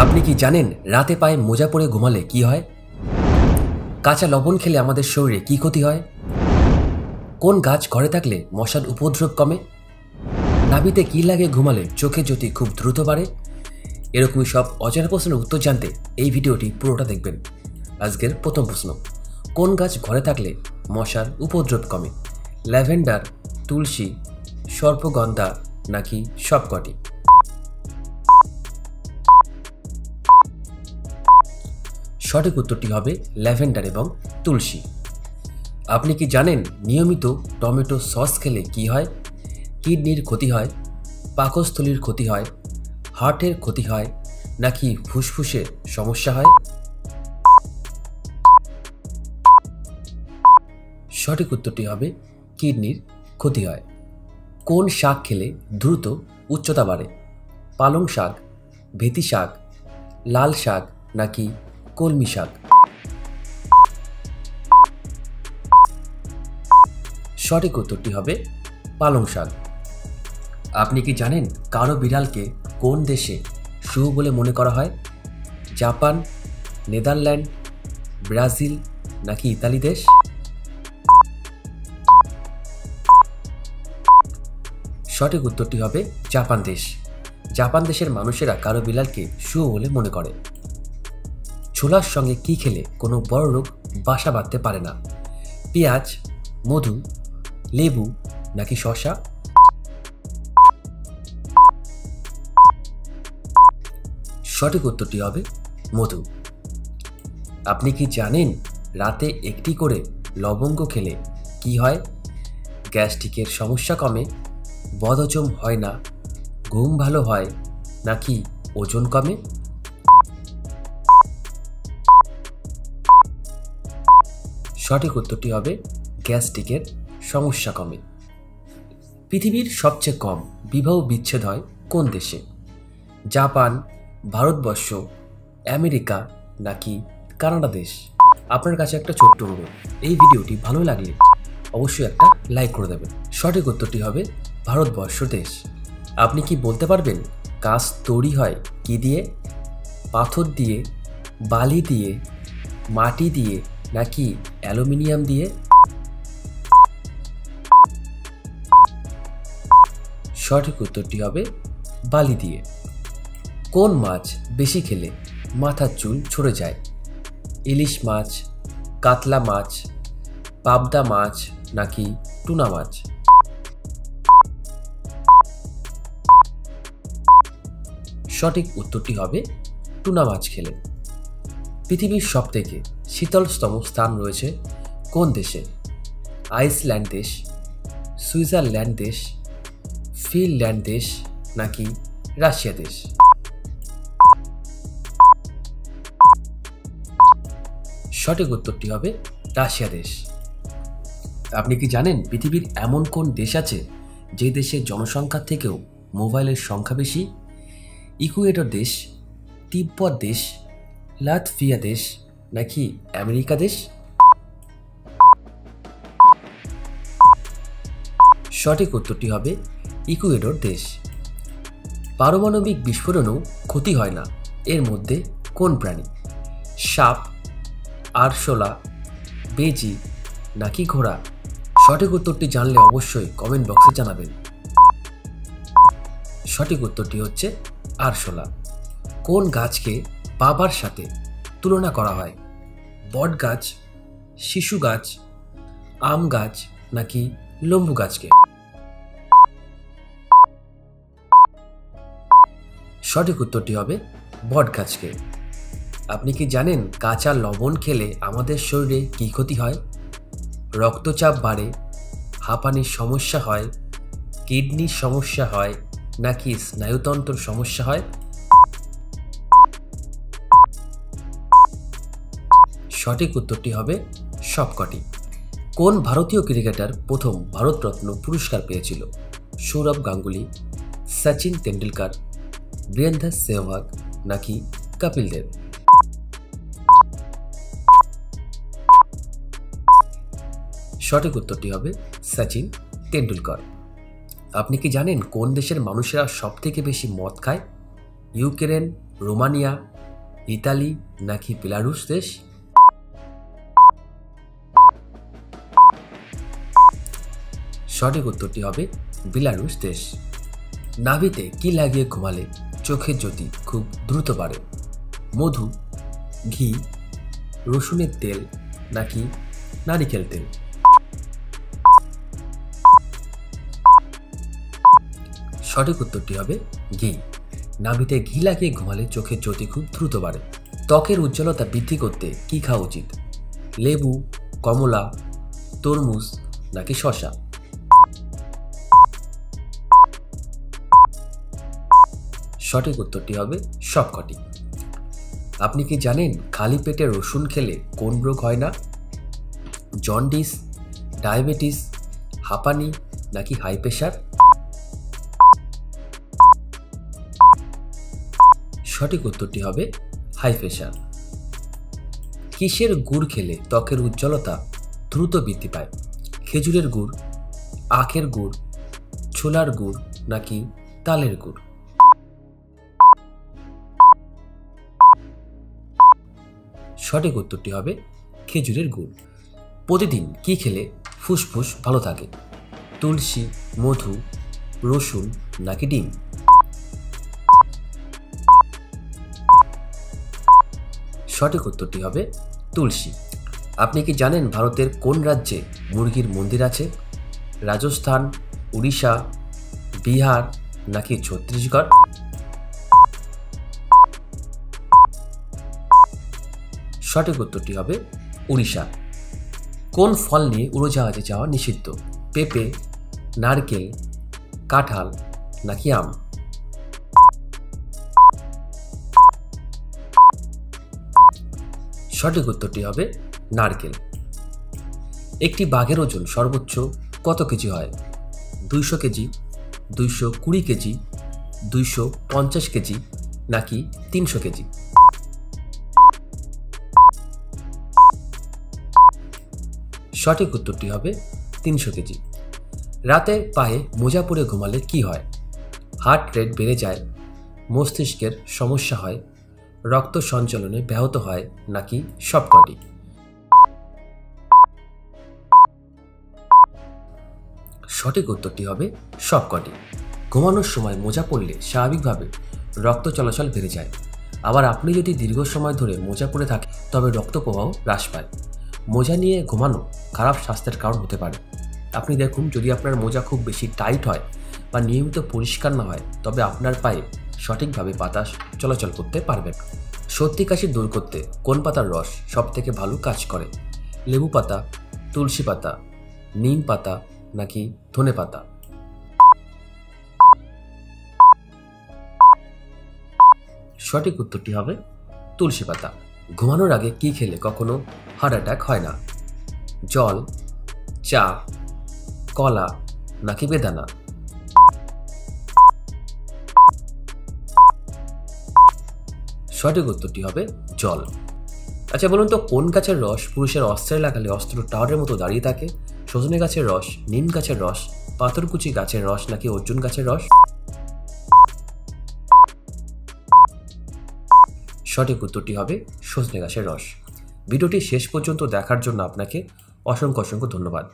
আপনি কি জানেন রাতে পায়ে মোজা পরে ঘুমালে কি হয়? কাঁচা লবণ খেলে আমাদের শরীরে কি ক্ষতি হয়? কোন গাছ ঘরে থাকলে মশার উপদ্রব কমে? নাভিতে কি লাগে ঘুমালে চোখে জ্যোতি খুব দ্রুত বাড়ে? এরকমই সব অজানা প্রশ্নের উত্তর জানতে এই ভিডিওটি পুরোটা দেখবেন। আজকের প্রথম প্রশ্ন, কোন গাছ ঘরে থাকলে মশার উপদ্রব কমে? ল্যাভেন্ডার, তুলসী, সর্পগন্ধা নাকি সবকটি? সঠিক উত্তরটি হবে ল্যাভেন্ডার এবং তুলসী। আপনি কি জানেন নিয়মিত টমেটো সস খেলে কি হয়? কিডনির ক্ষতি হয়, পাকস্থলীর ক্ষতি হয়, হার্টের ক্ষতি হয় নাকি ফুসফুসে সমস্যা হয়? সঠিক উত্তরটি হবে কিডনির ক্ষতি হয়। কোন শাক খেলে দ্রুত উচ্চতা বাড়ে? পালং শাক, ভেতি শাক, লাল শাক নাকি কলমি শাক? সঠিক উত্তরটি হবে পালং শাক। আপনি কি জানেন কালো বিড়ালকে কোন দেশে শুভ বলে মনে করা হয়? জাপান, নেদারল্যান্ড, ব্রাজিল নাকি ইতালি দেশ? সঠিক উত্তরটি হবে জাপান দেশ। জাপান দেশের মানুষেরা কালো বিড়ালকে শুভ বলে মনে করে। ছোলার সঙ্গে কি খেলে কোনো বড় রোগ বাসা বাঁধতে পারে না? পেঁয়াজ, মধু, লেবু নাকি শসা? সঠিক উত্তরটি হবে মধু। আপনি কি জানেন রাতে একটি করে লবঙ্গ খেলে কি হয়? গ্যাস্ট্রিকের সমস্যা কমে, বদহজম হয় না, ঘুম ভালো হয় নাকি ওজন কমে? সঠিক উত্তরটি হবে গ্যাস্ট্রিকের সমস্যা কমে। পৃথিবীর সবচেয়ে কম বিবাহ বিচ্ছেদ হয় কোন দেশে? জাপান, ভারতবর্ষ, আমেরিকা নাকি কানাডা দেশ? আপনার কাছে একটা ছোট্ট অনুরোধ, এই ভিডিওটি ভালো লাগলে অবশ্যই একটা লাইক করে দেবেন। সঠিক উত্তরটি হবে ভারতবর্ষ দেশ। আপনি কি বলতে পারবেন কাঁচ তৈরি হয় কি দিয়ে? পাথর দিয়ে, বালি দিয়ে, মাটি দিয়ে নাকি অ্যালুমিনিয়াম দিয়ে? সঠিক উত্তরটি হবে বালি দিয়ে। কোন মাছ বেশি খেলে মাথার চুল ঝরে যায়? ইলিশ মাছ, কাতলা মাছ, পাবদা মাছ নাকি টুনা মাছ? সঠিক উত্তরটি হবে টুনা মাছ খেলে। পৃথিবীর সবথেকে শীতলতম স্থান রয়েছে কোন দেশে? আইসল্যান্ড দেশ, সুইজারল্যান্ড দেশ, ফিনল্যান্ড দেশ নাকি রাশিয়া দেশ? সঠিক উত্তরটি হবে রাশিয়া দেশ। আপনি কি জানেন পৃথিবীর এমন কোন দেশ আছে যে দেশের জনসংখ্যার থেকেও মোবাইলের সংখ্যা বেশি? ইকুয়েডর দেশ, তিব্বত দেশ, লাতভিয়া দেশ নাকি আমেরিকা দেশ? সঠিক উত্তরটি হবে ইকুয়েডর দেশ। পারমাণবিক বিস্ফোরণেও ক্ষতি হয় না, এর মধ্যে কোন প্রাণী? সাপ, আরশোলা, বেজি নাকি ঘোড়া? সঠিক উত্তরটি জানলে অবশ্যই কমেন্ট বক্সে জানাবেন। সঠিক উত্তরটি হচ্ছে আরশোলা। কোন গাছকে বাবার সাথে তুলনা করা হয়? বট গাছ, শিশু গাছ, আম গাছ নাকি লেবু গাছকে? সঠিক উত্তরটি হবে বট গাছকে। আপনি কি জানেন কাঁচা লবণ খেলে আমাদের শরীরে কি ক্ষতি হয়? রক্তচাপ বাড়ে, হাঁপানির সমস্যা হয়, কিডনির সমস্যা হয় নাকি স্নায়ুতন্ত্রের সমস্যা হয়? সঠিক উত্তরটি হবে সবকটি। কোন ভারতীয় ক্রিকেটার প্রথম ভারতরত্ন পুরস্কার পেয়েছিল? সৌরভ গাঙ্গুলি, সচিন তেন্ডুলকর, বীরেন্দ্র সেহবাগ নাকি কপিল দেব? সঠিক উত্তরটি হবে সচিন তেন্ডুলকর। আপনি কি জানেন কোন দেশের মানুষেরা সবথেকে বেশি মদ খায়? ইউক্রেন, রোমানিয়া, ইতালি নাকি বেলারুশ দেশ? সঠিক উত্তরটি হবে বেলারুশ দেশ। নাভিতে কি লাগিয়ে ঘুমালে চোখের জ্যোতি খুব দ্রুত বাড়ে? মধু, ঘি, রসুনের তেল নাকি নারিকেল তেল? সঠিক উত্তরটি হবে ঘি। নাভিতে ঘি লাগিয়ে ঘুমালে চোখের জ্যোতি খুব দ্রুত বাড়ে। ত্বকের উজ্জ্বলতা বৃদ্ধি করতে কি খাওয়া উচিত? লেবু, কমলা, তরমুজ নাকি শসা? সঠিক উত্তরটি হবে সবকটি। আপনি কি জানেন খালি পেটে রসুন খেলে কোন রোগ হয় না? জন্ডিস, ডায়াবেটিস, হাঁপানি নাকি হাই প্রেশার? সঠিক উত্তরটি হবে হাই প্রেশার। কিসের গুড় খেলে ত্বকের উজ্জ্বলতা দ্রুত বৃদ্ধি পায়? খেজুরের গুড়, আখের গুড়, ছোলার গুড় নাকি তালের গুড়? সঠিক উত্তরটি হবে খেজুরের গুড়। প্রতিদিন কি খেলে ফুসফুস ভালো থাকে? তুলসী, মধু, রসুন নাকি ডিম? সঠিক উত্তরটি হবে তুলসী। আপনি কি জানেন ভারতের কোন রাজ্যে মুরগির মন্দির আছে? রাজস্থান, উড়িষ্যা, বিহার নাকি ছত্তিশগড়? সঠিক উত্তরটি হবে উড়িষ্যা। কোন ফল নিয়ে উড়োজাহাজে যাওয়া নিষিদ্ধ? পেঁপে, নারকেল, কাঁঠাল নাকি আম? সঠিক উত্তরটি হবে নারকেল। একটি বাঘের ওজন সর্বোচ্চ কত কেজি হয়? 200 কেজি, 220 কেজি, 250 কেজি নাকি 300 কেজি? সঠিক উত্তরটি হবে 300 কেজি। রাতে পায়ে মোজা পরে ঘুমালে কি হয়? হার্ট রেট বেড়ে যায়, মস্তিষ্কের সমস্যা হয়, রক্ত সঞ্চালনে ব্যাহত হয় নাকি সবকটি? সঠিক উত্তরটি হবে সবকটি। ঘুমানোর সময় মোজা পরলে স্বাভাবিকভাবে রক্ত চলাচল বেড়ে যায়। আবার আপনি যদি দীর্ঘ সময় ধরে মোজা পরে থাকেন তবে রক্ত প্রবাহ হ্রাস পায়। মোজা নিয়ে ঘুমানো খারাপ স্বাস্থ্যের কারণ হতে পারে। আপনি দেখুন, যদি আপনার মোজা খুব বেশি টাইট হয় বা নিয়মিত পরিষ্কার না হয় তবে আপনার পায়ে সঠিকভাবে বাতাস চলাচল করতে পারবেন। সর্দি কাশি দূর করতে কোন পাতার রস সবথেকে ভালো কাজ করে? লেবু পাতা, তুলসী পাতা, নিম পাতা নাকি ধনে পাতা? সঠিক উত্তরটি হবে তুলসী পাতা। ঘুমানোর আগে কি খেলে কখনো হার্ট অ্যাটাক হয় না? জল, চা, কলা নাকি বেদানা? সঠিক উত্তরটি হবে জল। আচ্ছা বলুন তো, কোন গাছের রস পুরুষের অস্ত্রে লাগালে অস্ত্র টাওয়ারের মতো দাঁড়িয়ে থাকে? সজনে গাছের রস, নিম গাছের রস, পাথরকুচি গাছের রস নাকি অর্জুন গাছের রস? সঠিক উত্তরটি হবে সজনে গাছের রস। ভিডিওটি শেষ পর্যন্ত দেখার জন্য আপনাকে অসংখ্য ধন্যবাদ।